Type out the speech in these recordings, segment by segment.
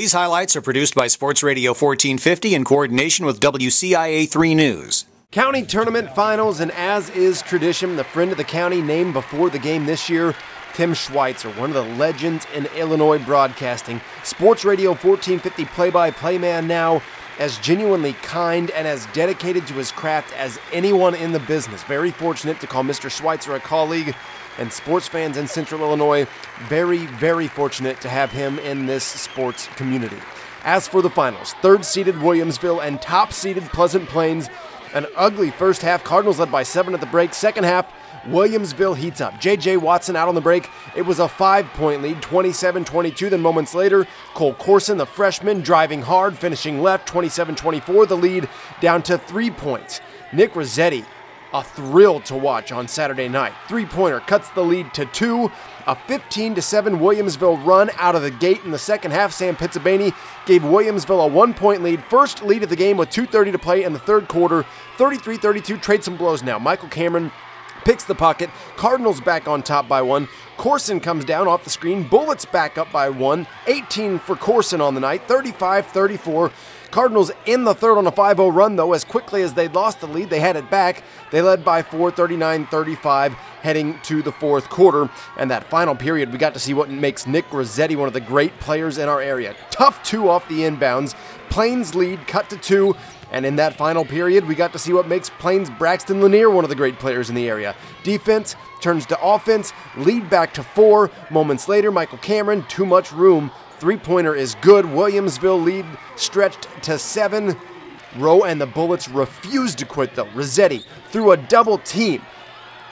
These highlights are produced by Sports Radio 1450 in coordination with WCIA 3 News. County tournament finals, and as is tradition, the friend of the county named before the game this year, Tim Schweitzer, one of the legends in Illinois broadcasting. Sports Radio 1450 play-by-play man now, as genuinely kind and as dedicated to his craft as anyone in the business. Very fortunate to call Mr. Schweitzer a colleague, and sports fans in Central Illinois, very, very fortunate to have him in this sports community. As for the finals, third-seeded Williamsville and top-seeded Pleasant Plains. An ugly first half. Cardinals led by 7 at the break. Second half, Williamsville heats up. J.J. Watson out on the break. It was a 5-point lead, 27-22. Then moments later, Cole Corson, the freshman, driving hard, finishing left, 27-24. The lead down to 3 points. Nick Rossetti, a thrill to watch on Saturday night. Three-pointer cuts the lead to 2. A 15-7 Williamsville run out of the gate in the second half. Sam Pizzabani gave Williamsville a 1-point lead. First lead of the game with 2:30 to play in the third quarter. 33-32, trade some blows now. Michael Cameron picks the pocket. Cardinals back on top by 1. Corson comes down off the screen. Bullets back up by 1. 18 for Corson on the night. 35-34. Cardinals in the third on a 5-0 run, though. As quickly as they'd lost the lead, they had it back. They led by 4, 39-35, heading to the fourth quarter. And that final period, we got to see what makes Nick Rossetti one of the great players in our area. Tough 2 off the inbounds. Plains lead cut to 2. And in that final period, we got to see what makes Plains Braxton Lanier one of the great players in the area. Defense turns to offense, lead back to 4. Moments later, Michael Cameron, too much room. Three-pointer is good. Williamsville lead stretched to 7. Rowe and the Bullets refused to quit, though. Rossetti through a double team.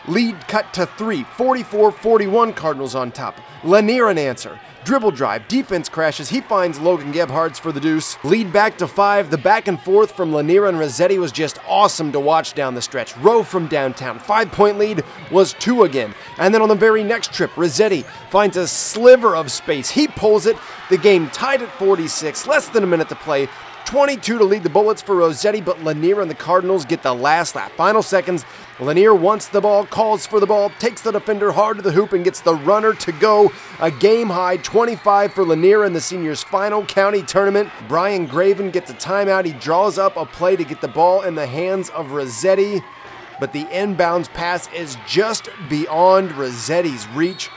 Lead cut to 3. 44-41, Cardinals on top. Lanier an answer. Dribble drive. Defense crashes. He finds Logan Gebhards for the deuce. Lead back to 5. The back and forth from Lanier and Rossetti was just awesome to watch down the stretch. Rowe from downtown. 5-point lead was 2 again. And then on the very next trip, Rossetti finds a sliver of space. He pulls it. The game tied at 46. Less than a minute to play. 22 to lead the Bullets for Rossetti, but Lanier and the Cardinals get the last lap. Final seconds, Lanier wants the ball, calls for the ball, takes the defender hard to the hoop and gets the runner to go. A game-high 25 for Lanier in the seniors' final county tournament. Brian Graven gets a timeout. He draws up a play to get the ball in the hands of Rossetti, but the inbounds pass is just beyond Rossetti's reach.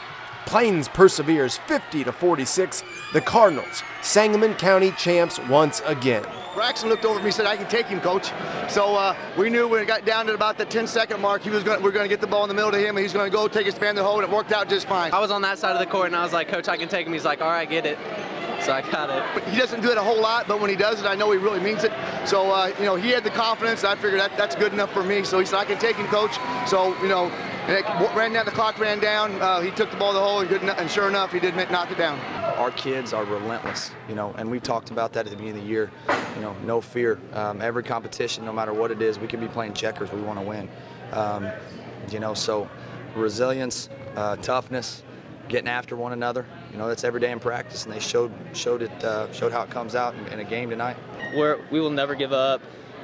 Plains perseveres 50-46. The Cardinals, Sangamon County champs once again. Braxton looked over at me and said, "I can take him, coach." So we knew when it got down to about the 10-second mark, we're going to get the ball in the middle to him, and he's going to go take his span the hole, and it worked out just fine. I was on that side of the court, and I was like, "Coach, I can take him." He's like, "All right, get it." So I got it. But he doesn't do it a whole lot, but when he does it, I know he really means it. So, he had the confidence. I figured that's good enough for me. So he said, "I can take him, coach." So, and it ran down, the clock ran down. He took the ball to the hole, and sure enough, he did knock it down. Our kids are relentless, and we talked about that at the beginning of the year. No fear. Every competition, no matter what it is, we could be playing checkers. We want to win. So resilience, toughness, getting after one another. That's every day in practice, and they showed how it comes out in a game tonight. We will never give up.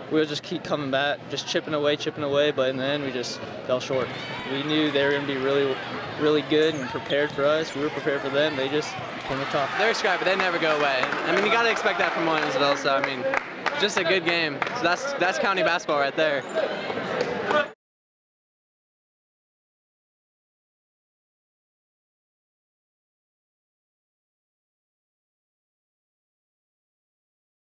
We'll just keep coming back, just chipping away, but in the end we just fell short. We knew they were going to be really, really good and prepared for us. We were prepared for them. They just came to top. They're scrappy. They never go away. You got to expect that from Williamsville. So just a good game. So that's county basketball right there.